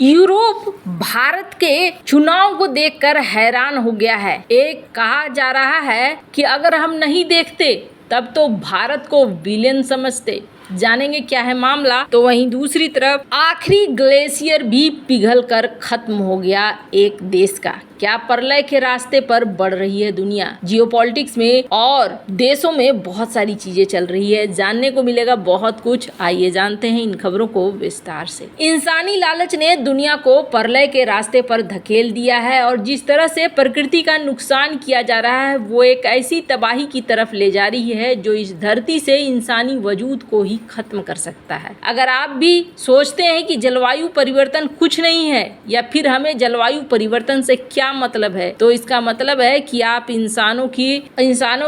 Europe Bharat के चुनाव को देखकर हैरान हो गया है। एक कहा जा रहा है कि अगर हम नहीं देखते तब तो भारत को विलेन समझते। जानेंगे क्या है मामला। तो वहीं दूसरी तरफ आखिरी ग्लेशियर भी पिघल कर खत्म हो गया एक देश का। क्या प्रलय के रास्ते पर बढ़ रही है दुनिया। जियोपॉलिटिक्स में और देशों में बहुत सारी चीजें चल रही है, जानने को मिलेगा बहुत कुछ। आइए जानते हैं इन खबरों को विस्तार से। इंसानी लालच ने दुनिया को प्रलय के रास्ते पर धकेल दिया है और जिस तरह से प्रकृति का नुकसान किया जा रहा है वो एक ऐसी तबाही की तरफ ले जा रही है जो इस धरती से इंसानी वजूद को ही खत्म कर सकता है। अगर आप भी सोचते हैं कि जलवायु परिवर्तन कुछ नहीं है या फिर हमें जलवायु परिवर्तन से क्या मतलब है, तो इसका मतलब है कि आप इंसानों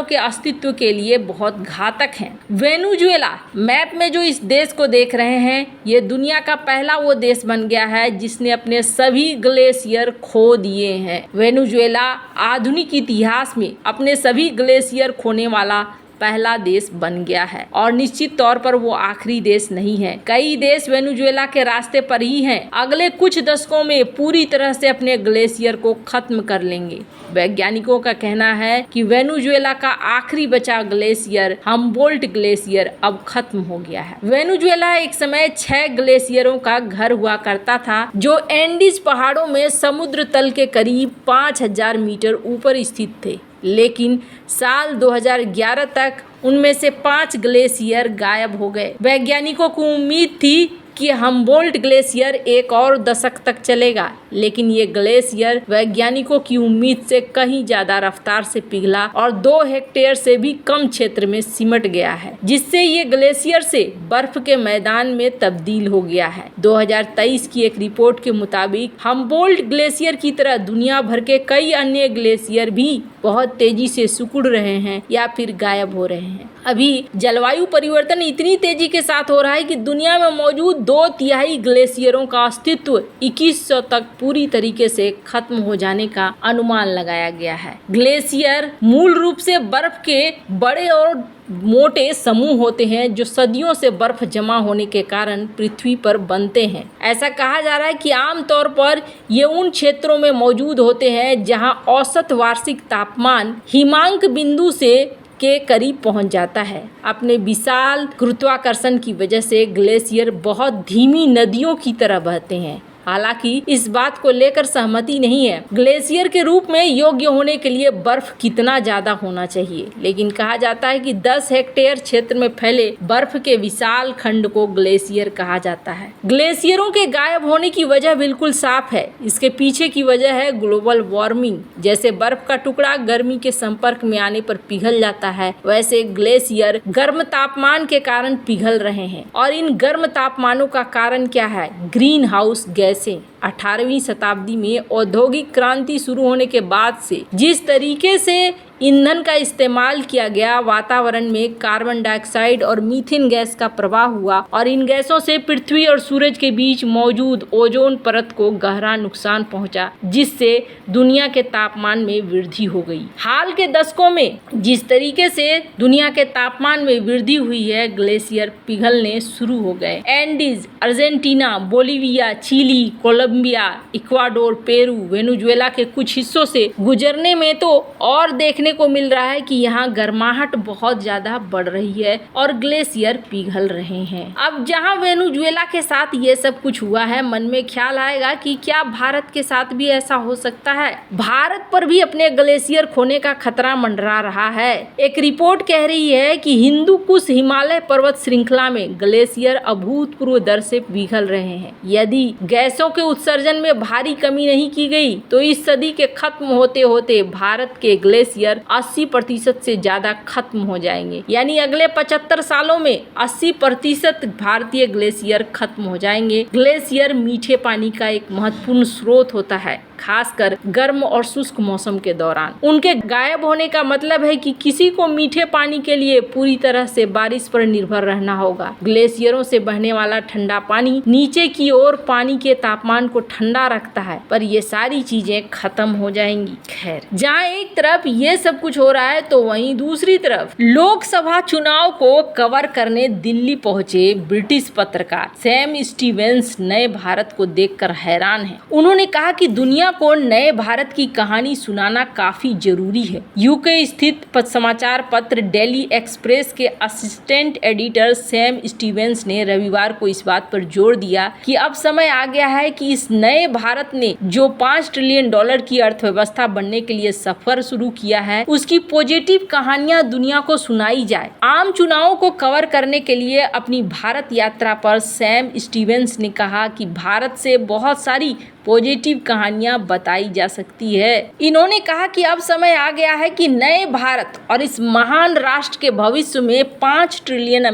के अस्तित्व के लिए बहुत घातक हैं। वेनेजुएला मैप में जो इस देश को देख रहे हैं, ये दुनिया का पहला वो देश बन गया है जिसने अपने सभी ग्लेशियर खो दिए हैं। वेनेजुएला आधुनिक इतिहास में अपने सभी ग्लेशियर खोने वाला पहला देश बन गया है और निश्चित तौर पर वो आखिरी देश नहीं है। कई देश वेनेजुएला के रास्ते पर ही हैं। अगले कुछ दशकों में पूरी तरह से अपने ग्लेशियर को खत्म कर लेंगे। वैज्ञानिकों का कहना है कि वेनेजुएला का आखिरी बचा ग्लेशियर हम्बोल्ट ग्लेशियर अब खत्म हो गया है। वेनेजुएला एक समय 6 ग्लेशियरों का घर हुआ करता था जो एंडीज पहाड़ों में समुद्र तल के करीब 5000 मीटर ऊपर स्थित थे, लेकिन साल 2011 तक उनमें से 5 ग्लेशियर गायब हो गए। वैज्ञानिकों को उम्मीद थी कि हम्बोल्ट ग्लेशियर एक और दशक तक चलेगा, लेकिन ये ग्लेशियर वैज्ञानिकों की उम्मीद से कहीं ज्यादा रफ्तार से पिघला और 2 हेक्टेयर से भी कम क्षेत्र में सिमट गया है, जिससे ये ग्लेशियर से बर्फ के मैदान में तब्दील हो गया है। 2023 की एक रिपोर्ट के मुताबिक हम्बोल्ट ग्लेशियर की तरह दुनिया भर के कई अन्य ग्लेशियर भी बहुत तेजी से सिकुड़ रहे हैं या फिर गायब हो रहे हैं। अभी जलवायु परिवर्तन इतनी तेजी के साथ हो रहा है कि दुनिया में मौजूद 2/3 ग्लेशियरों का अस्तित्व 2100 तक पूरी तरीके से खत्म हो जाने का अनुमान लगाया गया है। ग्लेशियर मूल रूप से बर्फ के बड़े और मोटे समूह होते हैं जो सदियों से बर्फ जमा होने के कारण पृथ्वी पर बनते हैं। ऐसा कहा जा रहा है कि आमतौर पर ये उन क्षेत्रों में मौजूद होते हैं जहां औसत वार्षिक तापमान हिमांक बिंदु से के करीब पहुंच जाता है। अपने विशाल गुरुत्वाकर्षण की वजह से ग्लेशियर बहुत धीमी नदियों की तरह बहते हैं। हालांकि इस बात को लेकर सहमति नहीं है ग्लेशियर के रूप में योग्य होने के लिए बर्फ कितना ज्यादा होना चाहिए, लेकिन कहा जाता है कि 10 हेक्टेयर क्षेत्र में फैले बर्फ के विशाल खंड को ग्लेशियर कहा जाता है। ग्लेशियरों के गायब होने की वजह बिल्कुल साफ है। इसके पीछे की वजह है ग्लोबल वार्मिंग। जैसे बर्फ का टुकड़ा गर्मी के संपर्क में आने पर पिघल जाता है, वैसे ग्लेशियर गर्म तापमान के कारण पिघल रहे हैं। और इन गर्म तापमानों का कारण क्या है? Green house gas. 18वीं शताब्दी में औद्योगिक क्रांति शुरू होने के बाद से जिस तरीके से ईंधन का इस्तेमाल किया गया, वातावरण में कार्बन डाइऑक्साइड और मीथेन गैस का प्रवाह हुआ और इन गैसों से पृथ्वी और सूरज के बीच मौजूद ओजोन परत को गहरा नुकसान पहुंचा, जिससे दुनिया के तापमान में वृद्धि हो गई। हाल के दशकों में जिस तरीके से दुनिया के तापमान में वृद्धि हुई है, ग्लेशियर पिघलने शुरू हो गए। Andes, Argentina, Bolivia, Chile, Colombia, Ecuador, Peru, Venezuela के कुछ हिस्सों से गुजरने में तो और देखने को मिल रहा है कि यहाँ गर्माहट बहुत ज्यादा बढ़ रही है और ग्लेशियर पिघल रहे हैं। अब जहाँ वेनेजुएला के साथ ये सब कुछ हुआ है, मन में ख्याल आएगा कि क्या भारत के साथ भी ऐसा हो सकता है। भारत पर भी अपने ग्लेशियर खोने का खतरा मंडरा रहा है। एक रिपोर्ट कह रही है कि हिंदू कुश हिमालय पर्वत श्रृंखला में ग्लेशियर अभूतपूर्व दर से पिघल रहे हैं। यदि गैसों के उत्सर्जन में भारी कमी नहीं की गई तो इस सदी के खत्म होते होते भारत के ग्लेशियर 80% से ज्यादा खत्म हो जाएंगे। यानी अगले 75 सालों में 80% भारतीय ग्लेशियर खत्म हो जाएंगे। ग्लेशियर मीठे पानी का एक महत्वपूर्ण स्रोत होता है, खासकर गर्म और शुष्क मौसम के दौरान। उनके गायब होने का मतलब है कि किसी को मीठे पानी के लिए पूरी तरह से बारिश पर निर्भर रहना होगा। ग्लेशियरों से बहने वाला ठंडा पानी नीचे की ओर पानी के तापमान को ठंडा रखता है, पर ये सारी चीजें खत्म हो जाएंगी। खैर, जहाँ एक तरफ ये सब कुछ हो रहा है तो वहीं दूसरी तरफ लोकसभा चुनाव को कवर करने दिल्ली पहुंचे ब्रिटिश पत्रकार सैम स्टीवेंस नए भारत को देखकर हैरान हैं। उन्होंने कहा कि दुनिया को नए भारत की कहानी सुनाना काफी जरूरी है। यूके स्थित समाचार पत्र डेली एक्सप्रेस के असिस्टेंट एडिटर सैम स्टीवेंस ने रविवार को इस बात पर जोर दिया कि अब समय आ गया है कि इस नए भारत ने जो $5 ट्रिलियन की अर्थव्यवस्था बनने के लिए सफर शुरू किया है उसकी पॉजिटिव कहानियां दुनिया को सुनाई जाए। आम चुनावों को कवर करने के लिए अपनी भारत यात्रा पर सैम स्टीवेंस ने कहा कि भारत से बहुत सारी पॉजिटिव कहानियां बताई जा सकती है। इन्होंने कहा कि अब समय आ गया है कि नए भारत और इस महान राष्ट्र के भविष्य में $5 ट्रिलियन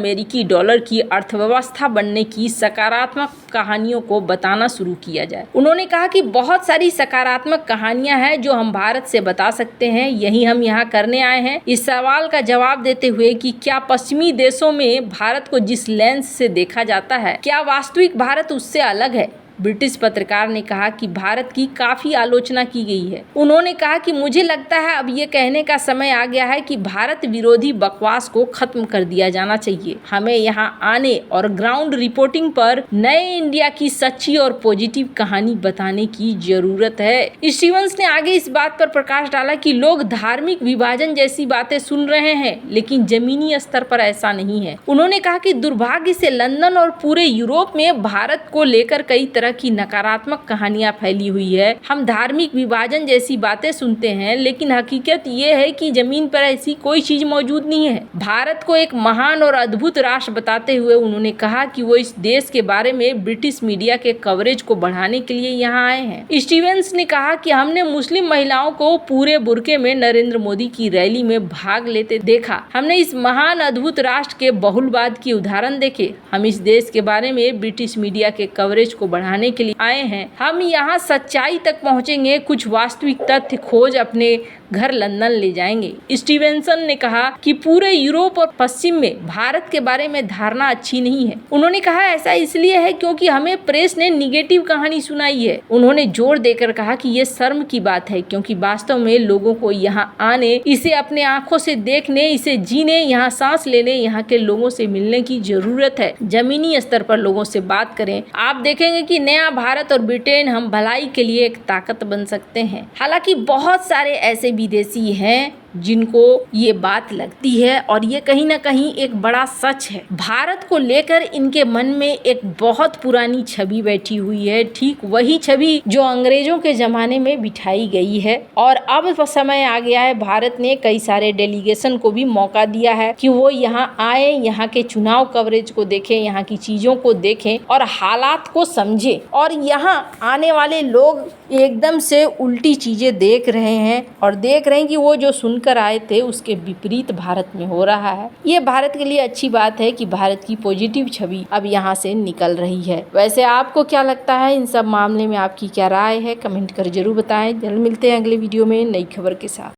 की अर्थव्यवस्था बनने की सकारात्मक कहानियों को बताना शुरू किया जाए। उन्होंने कहा कि बहुत सारी सकारात्मक कहानियां हैं जो हम भारत से बता सकते हैं, यही हम यहाँ करने आए हैं। इस सवाल का जवाब देते हुए कि क्या पश्चिमी देशों में भारत को जिस लेंस से देखा जाता है, क्या वास्तविक भारत उससे अलग है, ब्रिटिश पत्रकार ने कहा कि भारत की काफी आलोचना की गई है। उन्होंने कहा कि मुझे लगता है अब ये कहने का समय आ गया है कि भारत विरोधी बकवास को खत्म कर दिया जाना चाहिए। हमें यहाँ आने और ग्राउंड रिपोर्टिंग पर नए इंडिया की सच्ची और पॉजिटिव कहानी बताने की जरूरत है। स्टीवंस ने आगे इस बात पर प्रकाश डाला कि लोग धार्मिक विभाजन जैसी बातें सुन रहे हैं, लेकिन जमीनी स्तर पर ऐसा नहीं है। उन्होंने कहा कि दुर्भाग्य से लंदन और पूरे यूरोप में भारत को लेकर कई तरह की नकारात्मक कहानियां फैली हुई है। हम धार्मिक विभाजन जैसी बातें सुनते हैं, लेकिन हकीकत ये है कि जमीन पर ऐसी कोई चीज मौजूद नहीं है। भारत को एक महान और अद्भुत राष्ट्र बताते हुए उन्होंने कहा कि वो इस देश के बारे में ब्रिटिश मीडिया के कवरेज को बढ़ाने के लिए यहाँ आए हैं। स्टीवेंस ने कहा कि हमने मुस्लिम महिलाओं को पूरे बुर्के में नरेंद्र मोदी की रैली में भाग लेते देखा। हमने इस महान अद्भुत राष्ट्र के बहुलवाद की उदाहरण देखे। हम इस देश के बारे में ब्रिटिश मीडिया के कवरेज को बढ़ाने के लिए आए हैं। हम यहाँ सच्चाई तक पहुँचेंगे, कुछ वास्तविक तथ्य खोज अपने घर लंदन ले जाएंगे। स्टीवेंसन ने कहा कि पूरे यूरोप और पश्चिम में भारत के बारे में धारणा अच्छी नहीं है। उन्होंने कहा ऐसा इसलिए है क्योंकि हमें प्रेस ने निगेटिव कहानी सुनाई है। उन्होंने जोर देकर कहा कि ये शर्म की बात है, क्योंकि वास्तव में लोगों को यहाँ आने, इसे अपने आंखों से देखने, इसे जीने, यहाँ सांस लेने, यहाँ के लोगों से मिलने की जरूरत है। जमीनी स्तर पर लोगों से बात करें, आप देखेंगे कि नया भारत और ब्रिटेन हम भलाई के लिए एक ताकत बन सकते हैं। हालांकि बहुत सारे ऐसे विदेशी हैं जिनको ये बात लगती है और ये कहीं ना कहीं एक बड़ा सच है। भारत को लेकर इनके मन में एक बहुत पुरानी छवि बैठी हुई है, ठीक वही छवि जो अंग्रेजों के ज़माने में बिठाई गई है। और अब समय आ गया है, भारत ने कई सारे डेलीगेशन को भी मौका दिया है कि वो यहाँ आए, यहाँ के चुनाव कवरेज को देखें, यहाँ की चीज़ों को देखें और हालात को समझें। और यहाँ आने वाले लोग एकदम से उल्टी चीज़ें देख रहे हैं और देख रहे हैं कि वो जो सुनकर आए थे उसके विपरीत भारत में हो रहा है। ये भारत के लिए अच्छी बात है कि भारत की पॉजिटिव छवि अब यहाँ से निकल रही है। वैसे आपको क्या लगता है, इन सब मामले में आपकी क्या राय है, कमेंट कर जरूर बताएं। जल्द मिलते हैं अगले वीडियो में नई खबर के साथ।